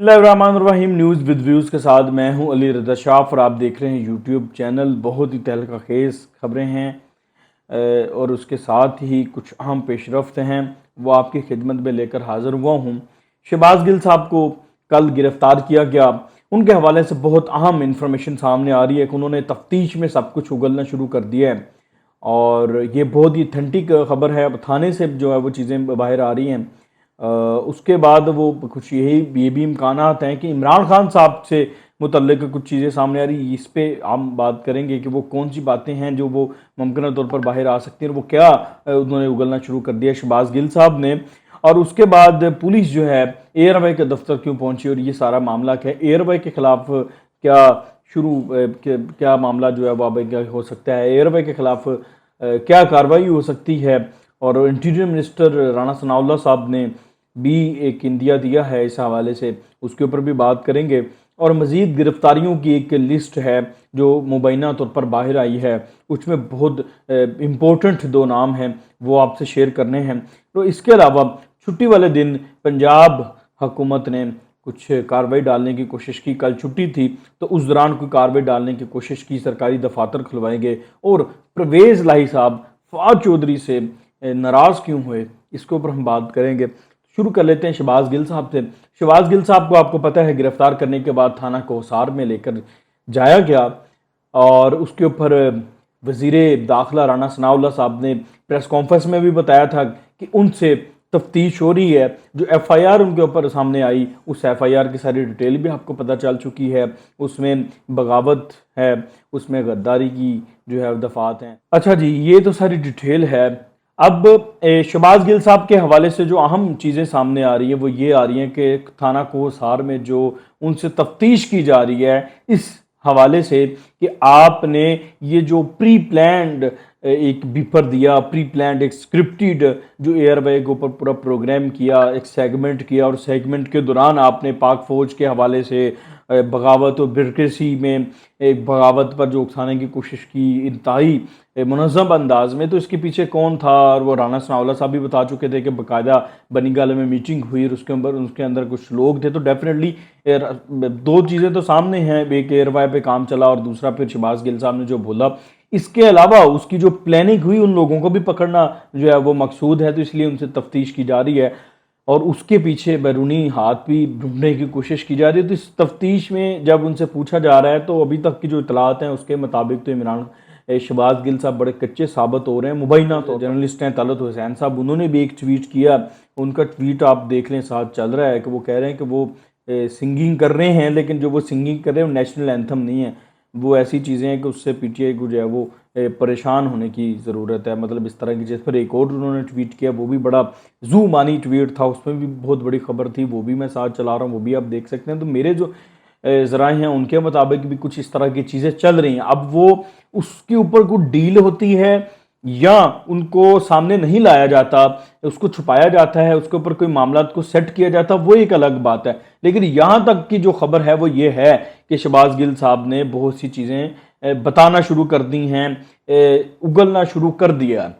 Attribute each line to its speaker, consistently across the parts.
Speaker 1: बिस्मिल्लाहिर्रहमानिर्रहीम। News with views के साथ मैं हूं अली रज़ा शाफ और आप देख रहे हैं यूट्यूब चैनल। बहुत ही तहलका खेज़ खबरें हैं और उसके साथ ही कुछ अहम पेशरफ्त हैं, वो आपकी खिदमत में लेकर हाज़िर हुआ हूं। शहबाज गिल साहब को कल गिरफ़्तार किया गया। उनके हवाले से बहुत अहम इंफॉर्मेशन सामने आ रही है कि उन्होंने तफ्तीश में सब कुछ उगलना शुरू कर दिया है और ये बहुत ही अथेंटिक खबर है। अब थाने से जो है वो चीज़ें बाहर आ रही हैं। उसके बाद वो कुछ ये भी इम्कानात हैं कि इमरान खान साहब से मुतल्लिक कुछ चीज़ें सामने आ रही। इस पे हम बात करेंगे कि वो कौन सी बातें हैं जो वो मुमकिन तौर पर बाहर आ सकती हैं और वो क्या उन्होंने उगलना शुरू कर दिया शहबाज गिल साहब ने। और उसके बाद पुलिस जो है एयरवे के दफ्तर क्यों पहुंची और ये सारा मामला क्या है, एयरवे के खिलाफ क्या क्या मामला जो है वो अब हो सकता है, एयरवे के खिलाफ क्या कार्रवाई हो सकती है। और इंटीरियर मिनिस्टर राणा सनाउल्लाह साहब ने भी एक इंदिया दिया है इस हवाले से, उसके ऊपर भी बात करेंगे। और मज़ीद गिरफ्तारियों की एक लिस्ट है जो मुबैना तौर पर बाहर आई है, उसमें बहुत इम्पोर्टेंट दो नाम हैं, वो आपसे शेयर करने हैं। तो इसके अलावा छुट्टी वाले दिन पंजाब हुकूमत ने कुछ कार्रवाई डालने की कोशिश की। कल छुट्टी थी तो उस दौरान कोई कार्रवाई डालने की कोशिश की, सरकारी दफातर खुलवाएंगे। और परवेज़ लाही साहब फवाद चौधरी से नाराज़ क्यों हुए, इसके ऊपर हम बात करेंगे। शुरू कर लेते हैं शहबाज गिल साहब से। शहबाज गिल साहब को आपको पता है गिरफ्तार करने के बाद थाना कोहसार में लेकर जाया गया और उसके ऊपर वज़ीर दाखिला राणा सनाउल्लाह साहब ने प्रेस कॉन्फ्रेंस में भी बताया था कि उनसे तफ्तीश हो रही है। जो एफआईआर उनके ऊपर सामने आई, उस एफआईआर की सारी डिटेल भी आपको पता चल चुकी है। उसमें बगावत है, उसमें गद्दारी की जो है दफ़ात हैं। अच्छा जी, ये तो सारी डिटेल है। अब शहबाज गिल साहब के हवाले से जो अहम चीज़ें सामने आ रही है वो ये आ रही हैं कि थाना कोहसार में जो उनसे तफ्तीश की जा रही है इस हवाले से कि आपने ये जो प्री प्लान्ड एक बिफर दिया, प्री प्लान्ड एक स्क्रिप्टेड जो एयरवे के ऊपर पूरा प्रोग्राम किया, एक सेगमेंट किया और सेगमेंट के दौरान आपने पाक फ़ौज के हवाले से बगावत और ब्यूरोक्रेसी में एक बगावत पर जो उकसाने की कोशिश की इंतहाई मुनज़्ज़म अंदाज में। तो इसके पीछे कौन था, और वो राणा सनाउल्लाह साहब भी बता चुके थे कि बाकायदा बनी गाले में मीटिंग हुई और उसके अंदर कुछ लोग थे। तो डेफिनेटली दो चीज़ें तो सामने हैं, एक एयरवाई पे काम चला और दूसरा फिर शहबाज गिल साहब ने जो बोला। इसके अलावा उसकी जो प्लानिंग हुई उन लोगों को भी पकड़ना जो है वो मकसूद है, तो इसलिए उनसे तफ्तीश की जा रही है और उसके पीछे बैरूनी हाथ भी ढूंढने की कोशिश की जा रही है। तो इस तफ्तीश में जब उनसे पूछा जा रहा है तो अभी तक की जो इतलात हैं उसके मुताबिक तो इमरान शहबाज गिल साहब बड़े कच्चे साबित हो रहे हैं। मुबैना तो जर्नलिस्ट हैं तलत हुसैन साहब, उन्होंने भी एक ट्वीट किया। उनका ट्वीट आप देख लें, साथ चल रहा है कि वो कह रहे हैं कि वो सिंगिंग कर रहे हैं, लेकिन जो वो सिंगिंग कर रहे हैं वो नेशनल एंथम नहीं है, वो ऐसी चीज़ें हैं कि उससे पीटीआई को जो है वो परेशान होने की ज़रूरत है। मतलब इस तरह की चीज़ पर एक और उन्होंने ट्वीट किया, वो भी बड़ा जू मानी ट्वीट था, उसमें भी बहुत बड़ी खबर थी, वो भी मैं साथ चला रहा हूँ, वो भी आप देख सकते हैं। तो मेरे जो ज़राए हैं उनके मुताबिक भी कुछ इस तरह की चीज़ें चल रही हैं। अब वो उसके ऊपर कोई डील होती है या उनको सामने नहीं लाया जाता, उसको छुपाया जाता है, उसके ऊपर कोई मामला को सेट किया जाता, वो एक अलग बात है। लेकिन यहाँ तक की जो खबर है वो ये है कि शहबाज गिल साहब ने बहुत सी चीज़ें बताना शुरू कर दी हैं, उगलना शुरू कर दिया।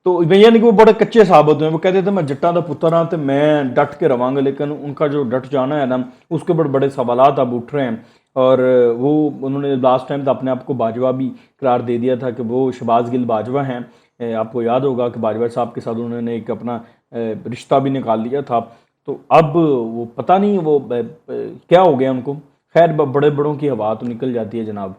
Speaker 1: तो यानी कि वो बड़े कच्चे साबित हुए। वो कहते थे मैं जट्टा का पुत्र हाँ तो मैं डट के रवांगा, लेकिन उनका जो डट जाना है ना उसके ऊपर बड़े सवालात अब उठ रहे हैं। और वो उन्होंने लास्ट टाइम तो अपने आप को बाजवा भी करार दे दिया था कि वो शहबाज गिल बाजवा हैं। आपको याद होगा कि बाजवा साहब के साथ उन्होंने एक अपना रिश्ता भी निकाल लिया था। तो अब वो पता नहीं वो क्या हो गया उनको। खैर बड़े बड़ों की हवा तो निकल जाती है जनाब,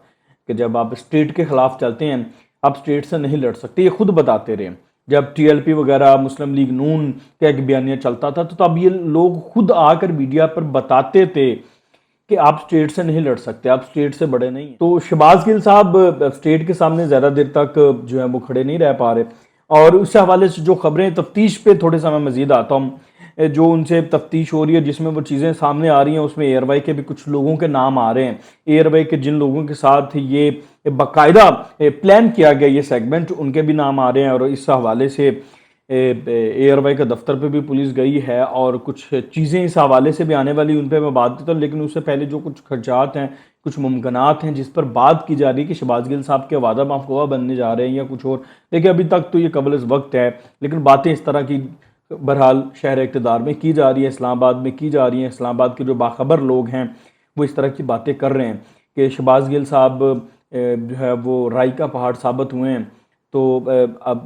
Speaker 1: कि जब आप स्टेट के ख़िलाफ़ चलते हैं आप स्टेट से नहीं लड़ सकते, ये खुद बताते रहे। जब टीएलपी वगैरह मुस्लिम लीग नून का एक बयानिया चलता था तो तब ये लोग खुद आकर मीडिया पर बताते थे कि आप स्टेट से नहीं लड़ सकते, आप स्टेट से बड़े नहीं। तो शहबाज गिल साहब स्टेट के सामने ज़्यादा देर तक जो है वो खड़े नहीं रह पा रहे। और उस हवाले से जो खबरें तफ्तीश पे थोड़े समय मजीद आता हूँ, जो उनसे तफ्तीश हो रही है जिसमें वो चीज़ें सामने आ रही हैं, उसमें एयरवाई के भी कुछ लोगों के नाम आ रहे हैं। एयरवाई के जिन लोगों के साथ ये बाकायदा प्लान किया गया ये सेगमेंट, उनके भी नाम आ रहे हैं। और इस हवाले से एयरवाई के दफ्तर पे भी पुलिस गई है और कुछ चीज़ें इस हवाले से भी आने वाली, उन पर मैं बात करता हूँ। लेकिन उससे पहले जो कुछ खर्चात हैं, कुछ मुमकिनात हैं जिस पर बात की जा रही है कि शहबाज गिल साहब के वादा माफगोवा बनने जा रहे हैं या कुछ और। देखिए अभी तक तो ये कबल वक्त है, लेकिन बातें इस तरह की बहरहाल शहर इक़्तिदार में की जा रही है, इस्लामाबाद में की जा रही है। इस्लामाबाद के जो बाखबर लोग हैं वो इस तरह की बातें कर रहे हैं कि शहबाज गिल साहब जो है वो राई का पहाड़ साबित हुए हैं। तो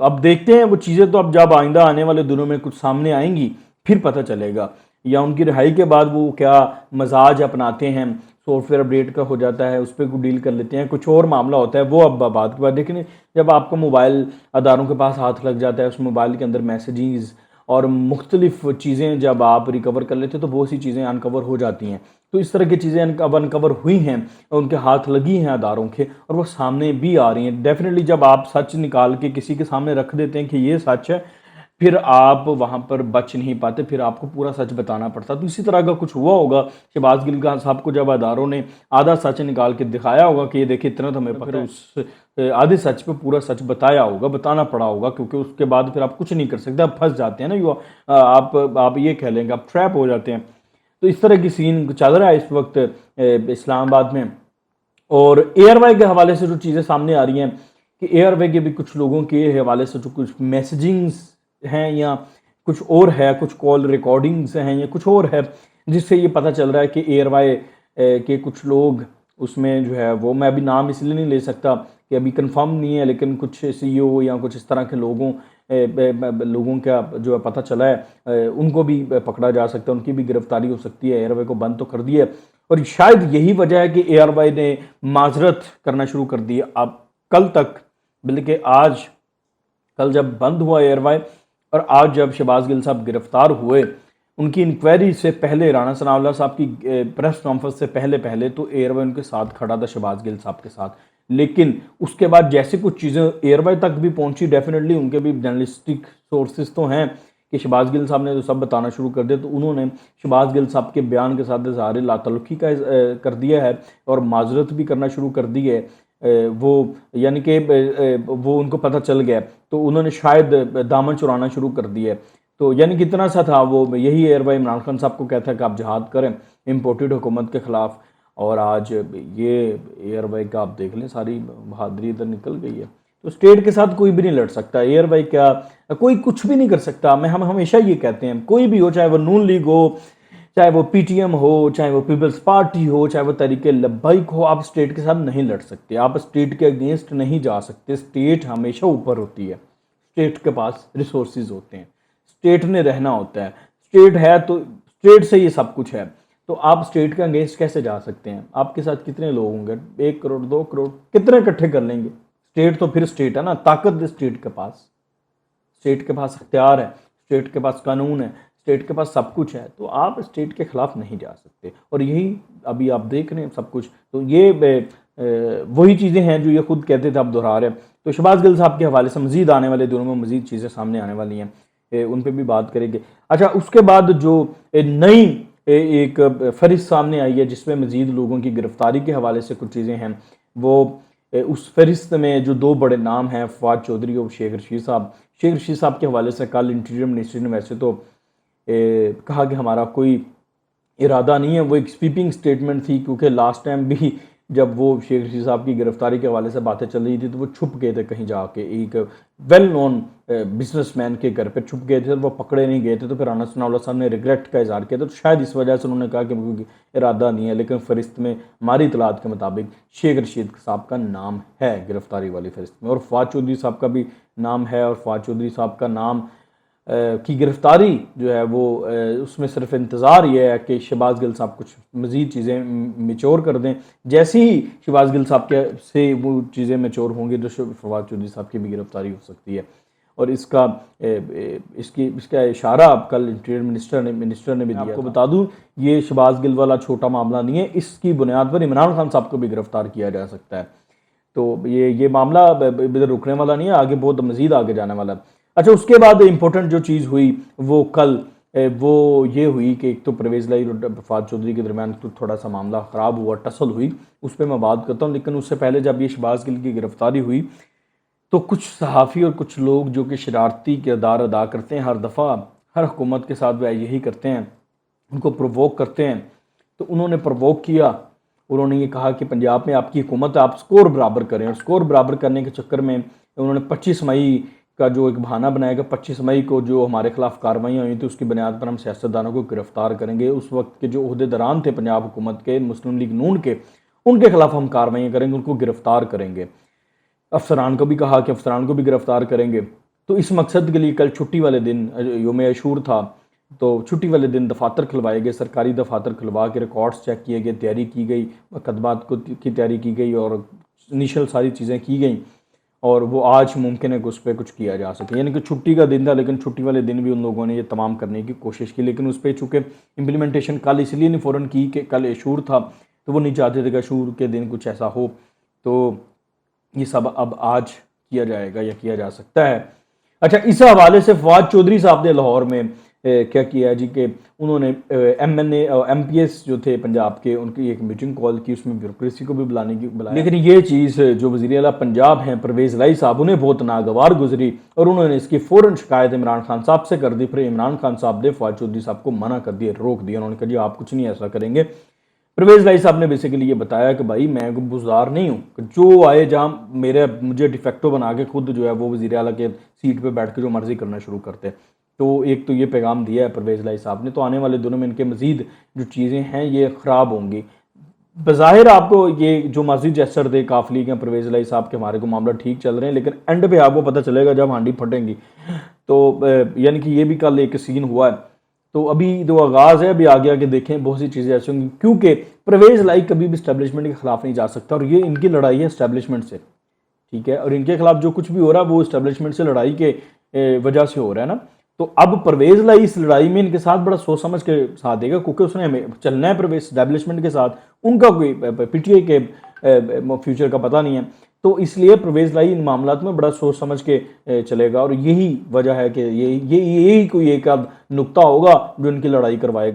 Speaker 1: अब देखते हैं वो चीज़ें, तो अब जब आइंदा आने वाले दिनों में कुछ सामने आएंगी फिर पता चलेगा, या उनकी रिहाई के बाद वो क्या मजाज अपनाते हैं। सॉफ्टवेयर अपडेट का हो जाता है, उस पर डील कर लेते हैं, कुछ और मामला होता है, वो अब बात के बाद। लेकिन जब आपका मोबाइल अदारों के पास हाथ लग जाता है, उस मोबाइल के अंदर मैसेजेस और मुख्तलिफ चीज़ें जब आप रिकवर कर लेते हैं तो बहुत सी चीज़ें अनकवर हो जाती हैं। तो इस तरह की चीज़ें अनकवर हुई हैं और उनके हाथ लगी हैं अदारों के, और वो सामने भी आ रही हैं। डेफिनेटली जब आप सच निकाल के किसी के सामने रख देते हैं कि ये सच है, फिर आप वहाँ पर बच नहीं पाते, फिर आपको पूरा सच बताना पड़ता। तो इसी तरह का कुछ हुआ होगा शहबाज गिल साहब को, जब अदारों ने आधा सच निकाल के दिखाया होगा कि ये देखिए इतना तो हमें पता है, उस आधे सच पे पूरा सच बताया होगा, बताना पड़ा होगा, क्योंकि उसके बाद फिर आप कुछ नहीं कर सकते, आप फंस जाते हैं ना, आप ये कह लेंगे आप ट्रैप हो जाते हैं। तो इस तरह की सीन चल रहा है इस वक्त इस्लामाबाद में। और एयरवाई के हवाले से जो चीज़ें सामने आ रही हैं कि एयरवे के भी कुछ लोगों के हवाले से जो कुछ मैसेजिंग्स हैं या कुछ और है, कुछ कॉल रिकॉर्डिंग्स हैं या कुछ और है, जिससे ये पता चल रहा है कि एयरवाई के कुछ लोग उसमें जो है वो, मैं अभी नाम इसलिए नहीं ले सकता कि अभी कंफर्म नहीं है, लेकिन कुछ सीईओ या कुछ इस तरह के लोगों का जो है पता चला है, उनको भी पकड़ा जा सकता है, उनकी भी गिरफ्तारी हो सकती है। एयरवे को बंद तो कर दिया है और शायद यही वजह है कि एयरवाई ने माजरत करना शुरू कर दी। अब कल तक, बल्कि आज, कल जब बंद हुआ एयरवाई और आज जब शहबाज गिल साहब गिरफ्तार हुए, उनकी इंक्वायरी से पहले, राणा सनाउल्लाह साहब की प्रेस कॉन्फ्रेंस से पहले तो एयरवाई उनके साथ खड़ा था, शहबाज गिल साहब के साथ। लेकिन उसके बाद जैसे कुछ चीज़ें एयरवाई तक भी पहुंची, डेफिनेटली उनके भी जर्नलिस्टिक सोर्सेज तो हैं कि शहबाज गिल साहब ने तो सब बताना शुरू कर दिया, तो उन्होंने शहबाज गिल साहब के बयान के साथ इज़हार लातल्लुकी का कर दिया है और माजरत भी करना शुरू कर दी है। वो यानी कि वो उनको पता चल गया, तो उन्होंने शायद दामन चुराना शुरू कर दिया है। तो यानी कितना सा था वो, यही एयरवाई इमरान खान साहब को कहता है कि आप जिहाद करें इम्पोर्टेड हुकूमत के ख़िलाफ़, और आज ये एयरवाई का आप देख लें, सारी बहादुरी इधर निकल गई है। तो स्टेट के साथ कोई भी नहीं लड़ सकता, एयरवाई क्या, कोई कुछ भी नहीं कर सकता। हम हमेशा ये कहते हैं, कोई भी हो, चाहे वो नून लीग हो, चाहे वो पीटीएम हो, चाहे वो पीपल्स पार्टी हो, चाहे वो तहरीके लब्बैक हो, आप स्टेट के साथ नहीं लड़ सकते, आप स्टेट के अगेंस्ट नहीं जा सकते। स्टेट हमेशा ऊपर होती है, स्टेट के पास रिसोर्सेज होते हैं, स्टेट ने रहना होता है, स्टेट है तो स्टेट से ये सब कुछ है। तो आप स्टेट के अगेंस्ट कैसे जा सकते हैं? आपके साथ कितने लोग होंगे, 1 करोड़ 2 करोड़, कितने इकट्ठे कर लेंगे? स्टेट तो फिर स्टेट है ना, ताकत है स्टेट के पास, स्टेट के पास अख्तियार है, स्टेट के पास कानून है, स्टेट के पास सब कुछ है, तो आप स्टेट के खिलाफ नहीं जा सकते। और यही अभी आप देख रहे हैं सब कुछ। तो ये वही चीज़ें हैं जो ये खुद कहते थे, आप दोहरा रहे हैं। तो शहबाज गिल साहब के हवाले से मजीद आने वाले दिनों में मजीद चीज़ें सामने आने वाली हैं, उन पर भी बात करेंगे। अच्छा, उसके बाद जो नई एक फहरिस्त सामने आई है जिसमें मजीद लोगों की गिरफ्तारी के हवाले से कुछ चीज़ें हैं, वो उस फहरिस्त में जो 2 बड़े नाम हैं, फवाद चौधरी और शेख रशीद साहब। शेख रशीद साहब के हवाले से कल इंटीरियर मिनिस्ट्री ने वैसे तो कहा कि हमारा कोई इरादा नहीं है, वो एक स्वीपिंग स्टेटमेंट थी, क्योंकि लास्ट टाइम भी जब वो शेख रशीद साहब की गिरफ्तारी के हवाले से बातें चल रही थी तो वो छुप गए थे कहीं जाके, एक वेल नोन बिजनेसमैन के घर पे छुप गए थे, वो पकड़े नहीं गए थे। तो फिर राणा सनाउल्लाह साहब ने रिग्रेट का इजहार किया, तो शायद इस वजह से उन्होंने कहा कि कोई इरादा नहीं है। लेकिन फहरिस्त में हमारी इतलात के मुताबिक शेख रशीद साहब का नाम है गिरफ्तारी वाली फहरिस्त में, और फवाद चौधरी साहब का भी नाम है। और फवाद चौधरी साहब का नाम की गिरफ्तारी जो है वो उसमें सिर्फ इंतज़ार ये है कि शहबाज गिल साहब कुछ मज़ीद चीज़ें मेच्योर कर दें। जैसे ही शहबाज गिल साहब के से वो चीज़ें मेच्योर होंगी तो फवाद चौधरी साहब की भी गिरफ्तारी हो सकती है। और इसका इशारा अब कल इंटीरियर मिनिस्टर ने भी दिया। आपको बता दूं, ये शहबाज गिल वाला छोटा मामला नहीं है, इसकी बुनियाद पर इमरान खान साहब को भी गिरफ्तार किया जा सकता है। तो ये मामला इधर रुकने वाला नहीं है, आगे बहुत मज़ीद आगे जाने वाला है। अच्छा, उसके बाद इम्पोर्टेंट जो चीज़ हुई वो कल वो ये हुई कि एक तो परवेज़ लाई और फवाद चौधरी के दरमियान तो थोड़ा सा मामला ख़राब हुआ, टसल हुई, उस पर मैं बात करता हूँ। लेकिन उससे पहले जब ये शहबाज गिल की गिरफ्तारी हुई तो कुछ सहाफ़ी और कुछ लोग जो कि शरारती किरदार अदा करते हैं, हर दफ़ा हर हुकूमत के साथ वह यही करते हैं, उनको प्रोवोक करते हैं। तो उन्होंने प्रोवोक किया, उन्होंने ये कहा कि पंजाब में आपकी हुकूमत है, आप स्कोर बराबर करें। और स्कोर बराबर करने के चक्कर में उन्होंने 25 मई का जो एक बहाना बनाएगा 25 मई को जो हमारे खिलाफ कार्रवाइयाँ हुई थी उसकी बुनियाद पर हम सियासतदानों को गिरफ्तार करेंगे। उस वक्त के जो ओहदेदारान थे पंजाब हुकूमत के, मुस्लिम लीग नून के, उनके खिलाफ हम कार्रवाइयाँ करेंगे, उनको गिरफ्तार करेंगे। अफसरान को भी कहा कि अफसरान को भी गिरफ्तार करेंगे। तो इस मकसद के लिए कल छुट्टी वाले दिन योम अशूर था, तो छुट्टी वाले दिन दफातर खुलवाए गए, सरकारी दफातर खुलवा के रिकॉर्ड्स चेक किए गए, तैयारी की गई, मुकदमात को की तैयारी की गई और इनिशियल सारी चीज़ें की गई। और वो आज मुमकिन है कि उस पर कुछ किया जा सके। यानी कि छुट्टी का दिन था, लेकिन छुट्टी वाले दिन भी उन लोगों ने ये तमाम करने की कोशिश की, लेकिन उस पर चूँकि इम्प्लीमेंटेशन कल इसलिए नहीं फ़ौरन की कि कल अशूर था, तो वो नहीं चाहते थे कि अशूर के दिन कुछ ऐसा हो। तो ये सब अब आज किया जाएगा या किया जा सकता है। अच्छा, इस हवाले से फवाद चौधरी साहब ने लाहौर में क्या किया जी कि उन्होंने MNA और MPS जो थे पंजाब के, उनकी एक मीटिंग कॉल की, उसमें ब्यूरोक्रेसी को भी बुलाया। लेकिन ये चीज़ जो वज़ीर आला पंजाब हैं परवेज़ लाई साहब, उन्हें बहुत नागवार गुजरी और उन्होंने इसकी फ़ौरन शिकायत इमरान खान साहब से कर दी। फिर इमरान खान साहब ने फवाद चौधरी साहब को मना कर दिया, रोक दिया। उन्होंने कहा जी आप कुछ नहीं ऐसा करेंगे। परवेज़ लाई साहब ने बेसिकली ये बताया कि भाई मैं बुज़दार नहीं हूँ, जो आए जहाँ मुझे डिफेक्टो बना के खुद जो है वो वज़ीर आला के सीट पे बैठ के जो मर्ज़ी करना शुरू करते। तो एक तो ये पैगाम दिया है परवेज़ लाई साहब ने। तो आने वाले दिनों में इनके मज़ीद जो चीज़ें हैं ये ख़राब होंगी। बज़ाहिर आपको ये जो मर्ज़ी जेस्चर दे काफ़ी हैं परवेज़ लाई साहब के, हमारे को मामला ठीक चल रहे हैं, लेकिन एंड पे आपको पता चलेगा जब हांडी फटेंगी। तो यानी कि ये भी कल एक सीन हुआ है। तो अभी तो आगाज़ है, अभी आगे आगे देखें बहुत सी चीज़ें ऐसी होंगी, क्योंकि परवेज़ लाई कभी भी इस्टेब्लिशमेंट के ख़िलाफ़ नहीं जा सकता और ये इनकी लड़ाई है इस्टेब्लिशमेंट से, ठीक है। और इनके खिलाफ जो कुछ भी हो रहा है वो इस्टेब्लिशमेंट से लड़ाई के वजह से हो रहा है ना। तो अब परवेज़ लाई इस लड़ाई में इनके साथ बड़ा सोच समझ के साथ देगा, क्योंकि उसने हमें चलना है परवेज़ इस्टेब्लिशमेंट के साथ। उनका कोई PTI के फ्यूचर का पता नहीं है, तो इसलिए परवेज़ लाई इन मामलात में बड़ा सोच समझ के चलेगा और यही वजह है कि यही कोई एक नुक्ता होगा जो इनकी लड़ाई करवाएगा।